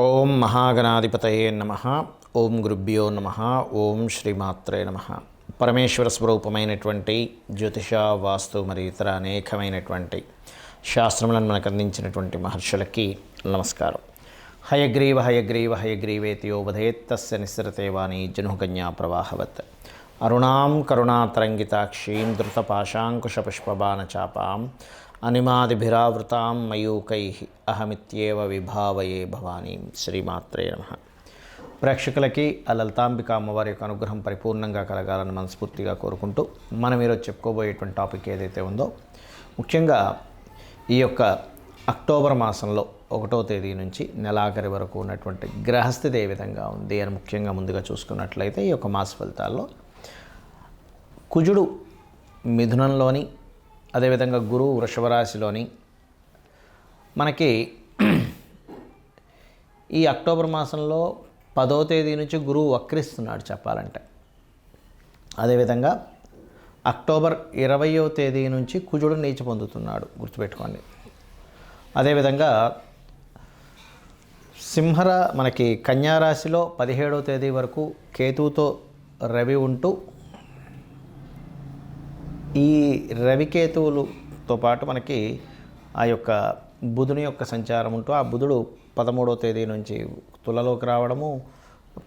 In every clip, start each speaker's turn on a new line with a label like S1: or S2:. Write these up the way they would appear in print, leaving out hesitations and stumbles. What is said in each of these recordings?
S1: ఓం మహాగణాధిపతయే నమః. ఓం గురుభ్యో నమః. ఓం శ్రీమాత్రే నమః. పరమేశ్వర స్వరూపమైనటువంటి జ్యోతిష, వాస్తు మరియు ఇతర అనేకమైనటువంటి శాస్త్రములను మనకు అందించినటువంటి మహర్షులకి నమస్కారం. హయగ్రీవ హయగ్రీవ హయగ్రీవేతియో వధేత్తస్య నిస్సరతే వాణి జనుకన్యా ప్రవాహవత్. అరుణాం కరుణాతరంగితాక్షీం ధృతపాశాంకుశపుష్పబాణచాపాం అనిమాదిభిరావృతాం మయూకైః అహమిత్యేవ విభావయే భవానీం. శ్రీమాత్రే నమః. ప్రేక్షకులకి ఆ లలితాంబిక అమ్మవారి యొక్క అనుగ్రహం పరిపూర్ణంగా కలగాలని మనస్ఫూర్తిగా కోరుకుంటూ మనం ఈరోజు చెప్పుకోబోయేటువంటి టాపిక్ ఏదైతే ఉందో, ముఖ్యంగా ఈ యొక్క అక్టోబర్ మాసంలో 1వ తేదీ నుంచి నెలాఖరి వరకు ఉన్నటువంటి గ్రహస్థితి ఏ విధంగా ఉంది అని ముఖ్యంగా ముందుగా చూసుకున్నట్లయితే, ఈ యొక్క మాస ఫలితాల్లో కుజుడు మిథునంలోని, అదేవిధంగా గురువు వృషభ రాశిలోని మనకి ఈ అక్టోబర్ మాసంలో 10వ తేదీ నుంచి గురువు వక్రిస్తున్నాడు చెప్పాలంటే. అదేవిధంగా అక్టోబర్ 20వ తేదీ నుంచి కుజుడు నీచ పొందుతున్నాడు, గుర్తుపెట్టుకోండి. అదేవిధంగా మనకి కన్యారాశిలో 17వ తేదీ వరకు కేతువుతో రవి ఉంటూ, ఈ రవికేతువులతో పాటు మనకి ఆ యొక్క బుధుని యొక్క సంచారం ఉంటూ, ఆ బుధుడు 13వ తేదీ నుంచి తులలోకి రావడము,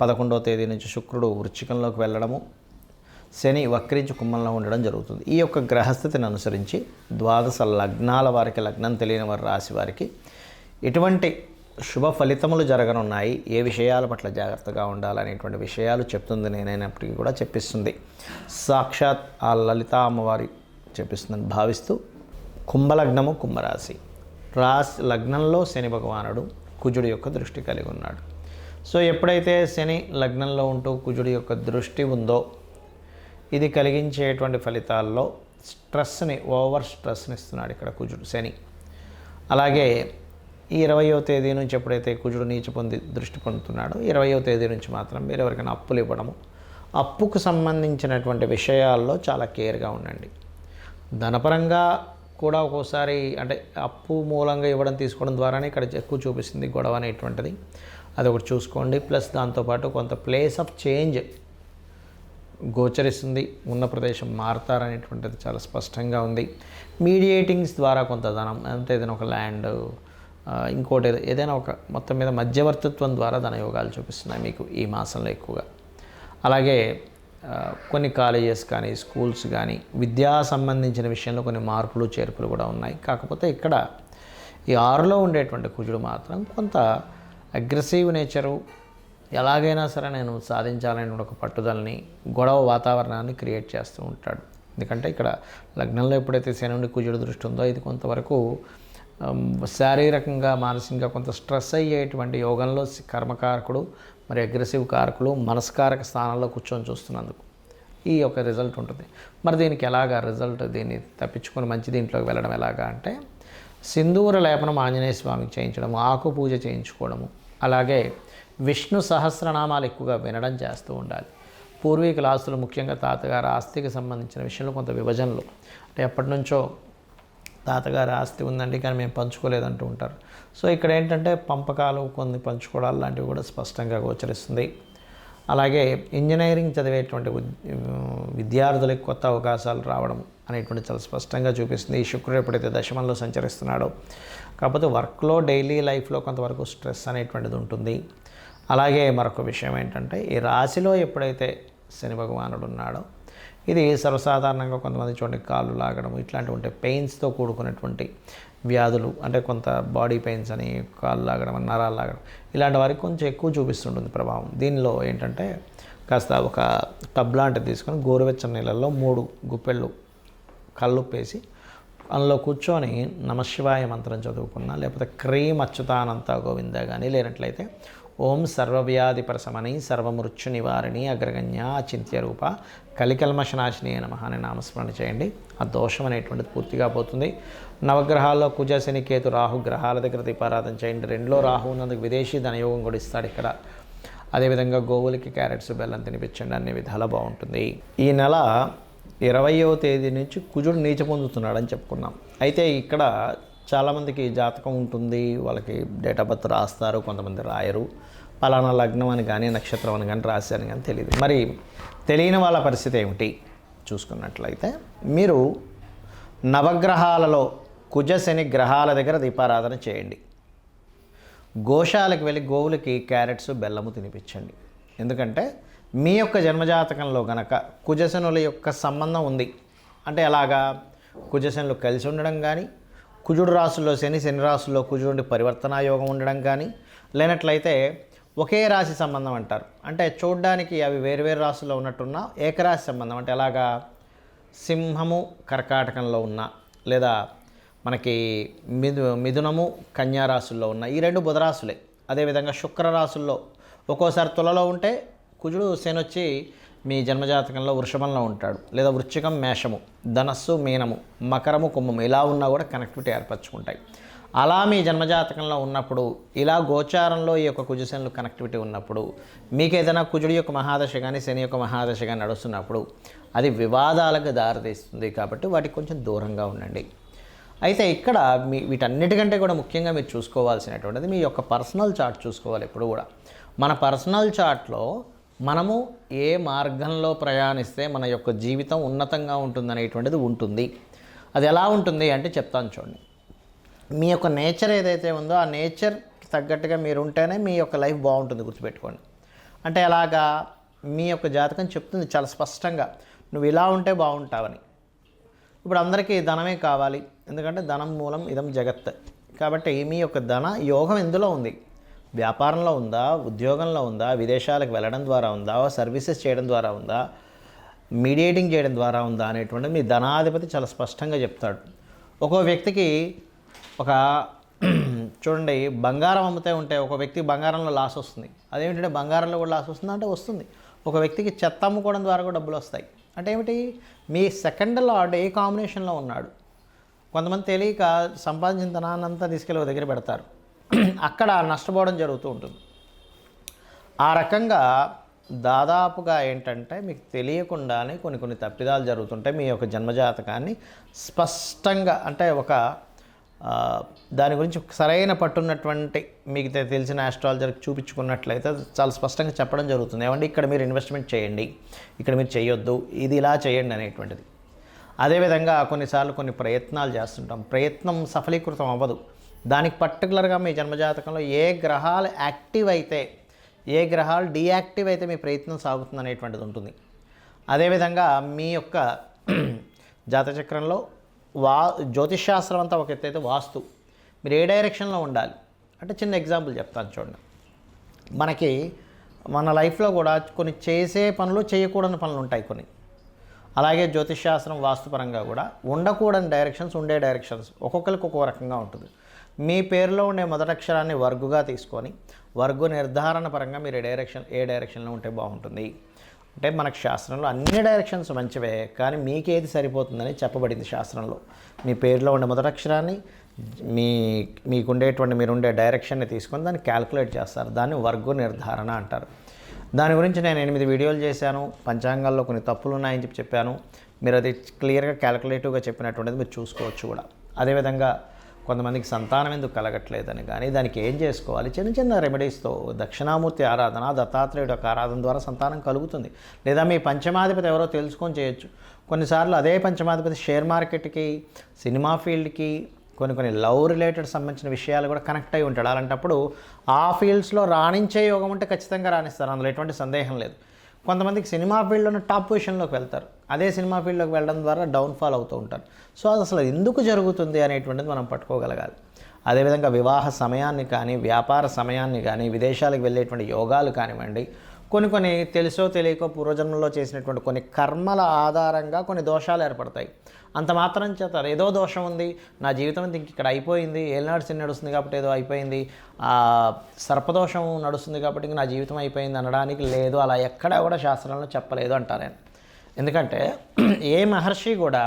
S1: 11వ తేదీ నుంచి శుక్రుడు వృశ్చికంలోకి వెళ్ళడము, శని వక్రించి కుంభంలో ఉండడం జరుగుతుంది. ఈ యొక్క గ్రహస్థితిని అనుసరించి ద్వాదశ లగ్నాల వారికి, లగ్నం తెలియని వారి రాశి వారికి ఎటువంటి శుభ ఫలితములు జరగనున్నాయి, ఏ విషయాల పట్ల జాగ్రత్తగా ఉండాలనేటువంటి విషయాలు చెప్తుంది. నేనైనప్పటికీ కూడా చెప్పిస్తుంది సాక్షాత్ ఆ లలితా అమ్మవారి చెప్పిస్తుందని భావిస్తూ, కుంభలగ్నము, కుంభరాశి లగ్నంలో శని భగవానుడు కుజుడి యొక్క దృష్టి కలిగి ఉన్నాడు. సో ఎప్పుడైతే శని లగ్నంలో ఉంటూ కుజుడి యొక్క దృష్టి ఉందో, ఇది కలిగించేటువంటి ఫలితాల్లో ఓవర్ స్ట్రెస్ని ఇస్తున్నాడు ఇక్కడ కుజుడు, శని. అలాగే ఈ 20వ తేదీ నుంచి ఎప్పుడైతే కుజుడు నీచ పొంది దృష్టి పొందుతున్నాడో, 20వ తేదీ నుంచి మాత్రం మీరు ఎవరికైనా అప్పులు ఇవ్వడము, అప్పుకు సంబంధించినటువంటి విషయాల్లో చాలా కేర్గా ఉండండి. ధనపరంగా కూడా ఒక్కోసారి అంటే అప్పు మూలంగా ఇవ్వడం తీసుకోవడం ద్వారానే ఇక్కడ ఎక్కువ చూపిస్తుంది గొడవ అనేటువంటిది, అదొకటి చూసుకోండి. ప్లస్ దాంతోపాటు కొంత ప్లేస్ ఆఫ్ చేంజ్ గోచరిస్తుంది, ఉన్న ప్రదేశం మారుతారనేటువంటిది చాలా స్పష్టంగా ఉంది. మీడియేటింగ్స్ ద్వారా కొంత ధనం, అంటే ఏదైనా ఒక ల్యాండ్, ఇంకోటి ఏదైనా ఒక మొత్తం మీద మధ్యవర్తిత్వం ద్వారా ధన యోగాలు చూపిస్తున్నాయి మీకు ఈ మాసంలో ఎక్కువగా. అలాగే కొన్ని కాలేజెస్ కానీ, స్కూల్స్ కానీ, విద్యా సంబంధించిన విషయంలో కొన్ని మార్పులు చేర్పులు కూడా ఉన్నాయి. కాకపోతే ఇక్కడ ఈ 6లో ఉండేటువంటి కుజుడు మాత్రం కొంత అగ్రెసివ్ నేచరు, ఎలాగైనా సరే నేను సాధించాలని ఒక పట్టుదలని, గొడవ వాతావరణాన్ని క్రియేట్ చేస్తూ ఉంటాడు. ఎందుకంటే ఇక్కడ లగ్నంలో ఎప్పుడైతే శని నుండి కుజుడు దృష్టి ఉందో, ఇది కొంతవరకు శారీరకంగా, మానసికంగా కొంత స్ట్రెస్ అయ్యేటువంటి యోగంలో కర్మకారకుడు మరి అగ్రెసివ్ కారకులు మనస్కారక స్థానంలో కూర్చొని చూస్తున్నందుకు ఈ యొక్క రిజల్ట్ ఉంటుంది. మరి దీనికి ఎలాగా రిజల్ట్, దీన్ని తప్పించుకొని మంచి దీంట్లోకి వెళ్ళడం ఎలాగా అంటే, సింధూర లేపనం ఆంజనేయ స్వామికి చేయించడము, ఆకు పూజ చేయించుకోవడము, అలాగే విష్ణు సహస్రనామాలు ఎక్కువగా వినడం చేస్తూ ఉండాలి. పూర్వీకుల ఆస్తులు, ముఖ్యంగా తాతగారి ఆస్తికి సంబంధించిన విషయంలో కొంత విభజనలు, అంటే ఎప్పటి నుంచో తాతగారి ఆస్తి ఉందండి కానీ మేము పంచుకోలేదంటూ ఉంటారు. సో ఇక్కడ ఏంటంటే పంపకాలు, కొన్ని పంచుకోవడాలు లాంటివి కూడా స్పష్టంగా గోచరిస్తుంది. అలాగే ఇంజనీరింగ్ చదివేటువంటి విద్యార్థులకు కొత్త అవకాశాలు రావడం అనేటువంటి చాలా స్పష్టంగా చూపిస్తుంది. ఈ శుక్రుడు ఎప్పుడైతే దశమంలో సంచరిస్తున్నాడో, కాకపోతే వర్క్లో, డైలీ లైఫ్లో కొంతవరకు స్ట్రెస్ అనేటువంటిది ఉంటుంది. అలాగే మరొక విషయం ఏంటంటే, ఈ రాశిలో ఎప్పుడైతే శని భగవానుడు ఉన్నాడో, ఇది సర్వసాధారణంగా కొంతమంది చూడండి కాళ్ళు లాగడం, ఇట్లాంటివి ఉంటాయి. పెయిన్స్తో కూడుకున్నటువంటి వ్యాధులు, అంటే కొంత బాడీ పెయిన్స్ అని, కాళ్ళు లాగడం, నరాలు లాగడం, ఇలాంటి వారికి కొంచెం ఎక్కువ చూపిస్తుంటుంది ప్రభావం. దీనిలో ఏంటంటే కాస్త ఒక టబ్ లాంటిది తీసుకొని గోరువెచ్చని నీళ్ళల్లో 3 గుప్పెళ్ళు కల్లుప్పేసి అందులో కూర్చొని నమశివాయ మంత్రం చదువుకున్నా, లేకపోతే క్రీం అచ్యుతానంత గోవింద కానీ, లేనట్లయితే ఓం సర్వవ్యాధి ప్రశమని సర్వమృత్యు నివారిణి అగ్రగణ్య అచింత్య రూప కలికల్మషనాశిని నమః అని నామస్మరణ చేయండి. ఆ దోషం అనేటువంటిది పూర్తిగా పోతుంది. నవగ్రహాల్లో కుజ, శని, కేతు, రాహు గ్రహాల దగ్గర దీపారాధన చేయండి. 2లో రాహు ఉన్నందుకు విదేశీ ధనయోగం కూడా ఇస్తాడు ఇక్కడ. అదేవిధంగా గోవులకి క్యారెట్స్, బెల్లం తినిపించండి, అన్ని విధాలా బాగుంటుంది. ఈ నెల 20వ తేదీ నుంచి కుజుడు నీచ పొందుతున్నాడని చెప్పుకున్నాం. అయితే ఇక్కడ చాలామందికి జాతకం ఉంటుంది, వాళ్ళకి డేట్ ఆఫ్ బర్త్ రాస్తారు, కొంతమంది రాయరు. పలానా లగ్నం అని కానీ నక్షత్రం అని కానీ రాశి అని కానీ తెలియదు. మరి తెలియని వాళ్ళ పరిస్థితి ఏమిటి చూసుకున్నట్లయితే, మీరు నవగ్రహాలలో కుజ శని గ్రహాల దగ్గర దీపారాధన చేయండి. గోశాలకు వెళ్ళి గోవులకి క్యారెట్స్ బెల్లము తినిపించండి. ఎందుకంటే మీ యొక్క జన్మజాతకంలో గనక కుజశనుల యొక్క సంబంధం ఉంది అంటే ఎలాగా, కుజశనులు కలిసి ఉండడం కానీ, కుజుడు రాశుల్లో శని, శని రాశుల్లో కుజుడు పరివర్తనా యోగం ఉండడం కానీ, లేనట్లయితే ఒకే రాశి సంబంధం అంటారు. అంటే చూడ్డానికి అవి వేరువేరు రాశుల్లో ఉన్నట్టున్న ఏకరాశి సంబంధం అంటే ఎలాగా, సింహము కర్కాటకంలో ఉన్న, లేదా మనకి మిథునము కన్యా రాశుల్లో ఉన్న ఈ రెండు బుధరాశులే. అదేవిధంగా శుక్రరాశుల్లో ఒక్కోసారి తులలో ఉంటే కుజుడు శని వచ్చి మీ జన్మజాతకంలో వృషభంలో ఉంటాడు, లేదా వృశ్చికం మేషము, ధనస్సు మీనము, మకరము కుంభము ఇలా ఉన్నా కూడా కనెక్టివిటీ ఏర్పరచుకుంటాయి. అలా మీ జన్మజాతకంలో ఉన్నప్పుడు, ఇలా గోచారంలో ఈ యొక్క కుజశనులు కనెక్టివిటీ ఉన్నప్పుడు, మీకు ఏదైనా కుజుడి యొక్క మహాదశ కానీ శని యొక్క మహాదశ కానీ నడుస్తున్నప్పుడు అది వివాదాలకు దారితీస్తుంది. కాబట్టి వాటికి కొంచెం దూరంగా ఉండండి. అయితే ఇక్కడ వీటన్నిటికంటే కూడా ముఖ్యంగా మీరు చూసుకోవాల్సినటువంటిది మీ యొక్క పర్సనల్ చార్ట్ చూసుకోవాలి. ఎప్పుడు కూడా మన పర్సనల్ చార్ట్లో మనము ఏ మార్గంలో ప్రయాణిస్తే మన యొక్క జీవితం ఉన్నతంగా ఉంటుందనేటువంటిది ఉంటుంది. అది ఎలా ఉంటుంది అంటే చెప్తాను చూడండి. మీ యొక్క నేచర్ ఏదైతే ఉందో ఆ నేచర్కి తగ్గట్టుగా మీరు ఉంటేనే మీ యొక్క లైఫ్ బాగుంటుంది, గుర్తుపెట్టుకోండి. అంటే ఎలాగా, మీ యొక్క జాతకం చెప్తుంది చాలా స్పష్టంగా, నువ్వు ఇలా ఉంటే బాగుంటావని. ఇప్పుడు అందరికీ ధనమే కావాలి, ఎందుకంటే ధనం మూలం ఇదం జగత్. కాబట్టి మీ యొక్క ధన యోగం ఎందులో ఉంది, వ్యాపారంలో ఉందా, ఉద్యోగంలో ఉందా, విదేశాలకు వెళ్ళడం ద్వారా ఉందా, సర్వీసెస్ చేయడం ద్వారా ఉందా, మీడియేటింగ్ చేయడం ద్వారా ఉందా అనేటువంటిది మీ ధనాధిపతి చాలా స్పష్టంగా చెప్తాడు. ఒక్కో వ్యక్తికి ఒక చూడండి, బంగారం అమ్ముతే ఉంటే ఒక వ్యక్తికి బంగారంలో లాస్ వస్తుంది. అదేమిటంటే బంగారంలో కూడా లాస్ వస్తుందా అంటే వస్తుంది. ఒక వ్యక్తికి చెత్త అమ్ముకోవడం ద్వారా కూడా డబ్బులు వస్తాయి. అంటే ఏమిటి, మీ సెకండ్ లార్డ్ ఏ కాంబినేషన్లో ఉన్నాడు. కొంతమంది తెలియక సంపాదించిన ధనాన్నంతా తీసుకెళ్ళి ఒక దగ్గర పెడతారు, అక్కడ నష్టపోవడం జరుగుతూ ఉంటుంది. ఆ రకంగా దాదాపుగా ఏంటంటే మీకు తెలియకుండానే కొన్ని తప్పిదాలు జరుగుతుంటాయి. మీ యొక్క జన్మజాతకాన్ని స్పష్టంగా అంటే ఒక దాని గురించి సరైన పట్టున్నటువంటి మీకు తెలిసిన ఆస్ట్రాలజర్కి చూపించుకున్నట్లయితే చాలా స్పష్టంగా చెప్పడం జరుగుతుంది. ఏమంటే ఇక్కడ మీరు ఇన్వెస్ట్మెంట్ చేయండి, ఇక్కడ మీరు చేయొద్దు, ఇది ఇలా చేయండి అనేటువంటిది. అదేవిధంగా కొన్నిసార్లు కొన్ని ప్రయత్నాలు చేస్తుంటాం, ప్రయత్నం సఫలీకృతం అవ్వదు. దానికి పర్టికులర్గా మీ జన్మజాతకంలో ఏ గ్రహాలు యాక్టివ్ అయితే, ఏ గ్రహాలు డీయాక్టివ్ అయితే మీ ప్రయత్నం సాగుతుంది అనేటువంటిది ఉంటుంది. అదేవిధంగా మీ యొక్క జాతచక్రంలో జ్యోతిష్శాస్త్రం అంతా ఒక ఎత్తైతే వాస్తు, మీరు ఏ డైరెక్షన్లో ఉండాలి అంటే చిన్న ఎగ్జాంపుల్ చెప్తాను చూడండి. మనకి మన లైఫ్లో కూడా కొన్ని చేసే పనులు, చేయకూడని పనులు ఉంటాయి కొన్ని. అలాగే జ్యోతిష్శాస్త్రం వాస్తుపరంగా కూడా ఉండకూడని డైరెక్షన్స్, ఉండే డైరెక్షన్స్ ఒక్కొక్కరికి ఒక్కో రకంగా ఉంటుంది. మీ పేరులో ఉండే మొదటి అక్షరాన్ని వర్గుగా తీసుకొని వర్గు నిర్ధారణ పరంగా మీరు ఏ డైరెక్షన్లో ఉంటే బాగుంటుంది అంటే, మనకు శాస్త్రంలో అన్ని డైరెక్షన్స్ మంచివే, కానీ మీకేది సరిపోతుందని చెప్పబడింది శాస్త్రంలో. మీ పేరులో ఉండే మొదటి అక్షరాన్ని మీకుండేటువంటి మీరుండే డైరెక్షన్ని తీసుకొని దాన్ని క్యాల్కులేట్ చేస్తారు. దాన్ని వర్గు నిర్ధారణ అంటారు. దాని గురించి నేను 8 వీడియోలు చేశాను. పంచాంగాల్లో కొన్ని తప్పులు ఉన్నాయని చెప్పాను. మీరు అది క్లియర్గా క్యాల్కులేటివ్గా చెప్పినటువంటిది మీరు చూసుకోవచ్చు కూడా. అదేవిధంగా కొంతమందికి సంతానం ఎందుకు కలగట్లేదని కానీ దానికి ఏం చేసుకోవాలి, చిన్న రెమెడీస్తో దక్షిణామూర్తి ఆరాధన, దత్తాత్రేయుడు యొక్క ఆరాధన ద్వారా సంతానం కలుగుతుంది. లేదా మీ పంచమాధిపతి ఎవరో తెలుసుకొని చేయొచ్చు. కొన్నిసార్లు అదే పంచమాధిపతి షేర్ మార్కెట్కి, సినిమా ఫీల్డ్కి, కొన్ని లవ్ రిలేటెడ్ సంబంధించిన విషయాలు కూడా కనెక్ట్ అయి ఉంటాడు. అలాంటప్పుడు ఆ ఫీల్డ్స్లో రాణించే యోగం ఉంటే ఖచ్చితంగా రాణిస్తారు, అందులో ఎటువంటి సందేహం లేదు. కొంతమందికి సినిమా ఫీల్డ్లోనే టాప్ పొజిషన్లోకి వెళ్తారు, అదే సినిమా ఫీల్డ్లోకి వెళ్ళడం ద్వారా డౌన్ఫాల్ అవుతూ ఉంటారు. సో అది అసలు ఎందుకు జరుగుతుంది అనేటువంటిది మనం పట్టుకోగలగాలి. అదేవిధంగా వివాహ సమయాన్ని కానీ, వ్యాపార సమయాన్ని కానీ, విదేశాలకు వెళ్ళేటువంటి యోగాలు కానివ్వండి, కొన్ని తెలుసో తెలియకో పూర్వజన్మలో చేసినటువంటి కొన్ని కర్మల ఆధారంగా కొన్ని దోషాలు ఏర్పడతాయి. అంత మాత్రం చేత ఏదో దోషం ఉంది, నా జీవితం ఇంక ఇక్కడ అయిపోయింది, ఏలినాడు శని నడుస్తుంది కాబట్టి ఏదో అయిపోయింది, సర్పదోషం నడుస్తుంది కాబట్టి ఇంక నా జీవితం అయిపోయింది అనడానికి లేదు. అలా ఎక్కడా కూడా శాస్త్రంలో చెప్పలేదు అంటారు నేను. ఎందుకంటే ఏ మహర్షి కూడా,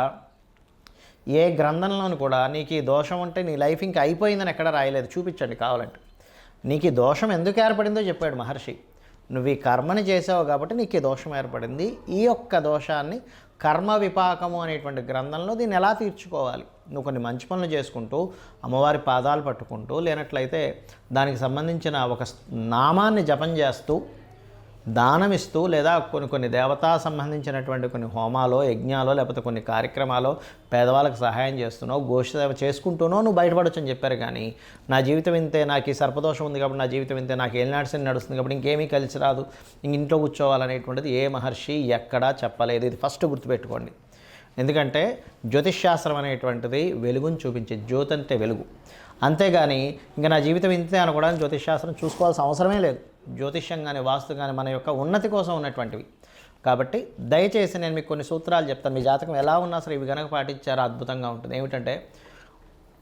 S1: ఏ గ్రంథంలోని కూడా నీకు ఈ దోషం ఉంటే నీ లైఫ్ ఇంక అయిపోయిందని ఎక్కడ రాయలేదు. చూపించండి కావాలంటే. నీకు ఈ దోషం ఎందుకు ఏర్పడిందో చెప్పాడు మహర్షి. నువ్వు ఈ కర్మని చేసావు కాబట్టి నీకు ఈ దోషం ఏర్పడింది. ఈ యొక్క దోషాన్ని కర్మ విపాకము అనేటువంటి గ్రంథంలో దీన్ని ఎలా తీర్చుకోవాలి, నువ్వు కొన్ని మంచి పనులు చేసుకుంటూ అమ్మవారి పాదాలు పట్టుకుంటూ లేనట్లయితే దానికి సంబంధించిన ఒక నామాన్ని జపం చేస్తూ దానమిస్తూ లేదా కొన్ని దేవతా సంబంధించినటువంటి కొన్ని హోమాలో యజ్ఞాలో లేకపోతే కొన్ని కార్యక్రమాలు పేదవాళ్ళకి సహాయం చేస్తున్నావు, గోష్ఠ సేవ చేసుకుంటూనో నువ్వు బయటపడొచ్చు అని చెప్పారు. కానీ నా జీవితం ఇంతే, నాకు ఈ సర్పదోషం ఉంది కాబట్టి నా జీవితం ఇంతే, నాకు ఏలినాడ్సని నడుస్తుంది కాబట్టి ఇంకేమీ కలిసి రాదు, ఇంట్లో కూర్చోవాలనేటువంటిది ఏ మహర్షి ఎక్కడా చెప్పలేదు. ఇది ఫస్ట్ గుర్తుపెట్టుకోండి. ఎందుకంటే జ్యోతిష్శాస్త్రం అనేటువంటిది వెలుగును చూపించే, జ్యోతి అంటే వెలుగు. అంతేగాని ఇంకా నా జీవితం ఇంతే అనుకోవడానికి జ్యోతిష్శాస్త్రం చూసుకోవాల్సిన అవసరమే లేదు. జ్యోతిష్యం కానీ వాస్తు కానీ మన యొక్క ఉన్నతి కోసం ఉన్నటువంటివి. కాబట్టి దయచేసి నేను మీకు కొన్ని సూత్రాలు చెప్తాను. మీ జాతకం ఎలా ఉన్నా సరే ఇవి కనుక పాటించారో అద్భుతంగా ఉంటుంది. ఏమిటంటే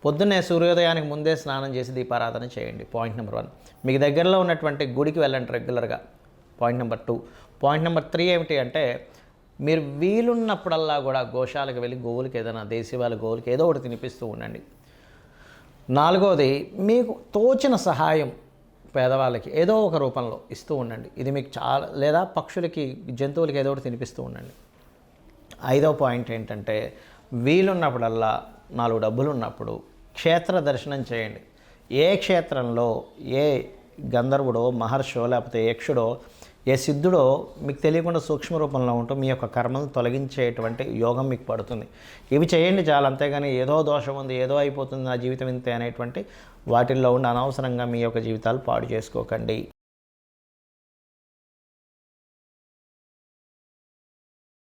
S1: పొద్దున్నే సూర్యోదయానికి ముందే స్నానం చేసి దీపారాధన చేయండి. Point number 1. మీకు దగ్గరలో ఉన్నటువంటి గుడికి వెళ్ళండి రెగ్యులర్గా. Point number 2. పాయింట్ నెంబర్ 3 ఏమిటి అంటే మీరు వీలున్నప్పుడల్లా కూడా గోశాలకు వెళ్ళి గోవులకి ఏదైనా దేశీవాళ్ళ గోవులకి ఏదో ఒకటి తినిపిస్తూ ఉండండి. 4వది మీకు తోచిన సహాయం పేదవాళ్ళకి ఏదో ఒక రూపంలో ఇస్తూ ఉండండి. ఇది మీకు చాలా, లేదా పక్షులకి జంతువులకి ఏదో ఒకటి తినిపిస్తూ ఉండండి. 5వ పాయింట్ ఏంటంటే వీలున్నప్పుడల్లా 4 డబ్బులు ఉన్నప్పుడు క్షేత్ర దర్శనం చేయండి. ఏ క్షేత్రంలో ఏ గంధర్వుడో మహర్షో లేకపోతే యక్షుడో ఏ సిద్ధుడో మీకు తెలియకుండా సూక్ష్మ రూపంలో ఉంటూ మీ యొక్క కర్మలను తొలగించేటువంటి యోగం మీకు పడుతుంది. ఇవి చేయండి చాలు. అంతేగాని ఏదో దోషం ఉంది, ఏదో అయిపోతుంది, నా జీవితం ఇంతే అనేటువంటి వాటిల్లో ఉండి అనవసరంగా మీ యొక్క జీవితాలు పాడు చేసుకోకండి.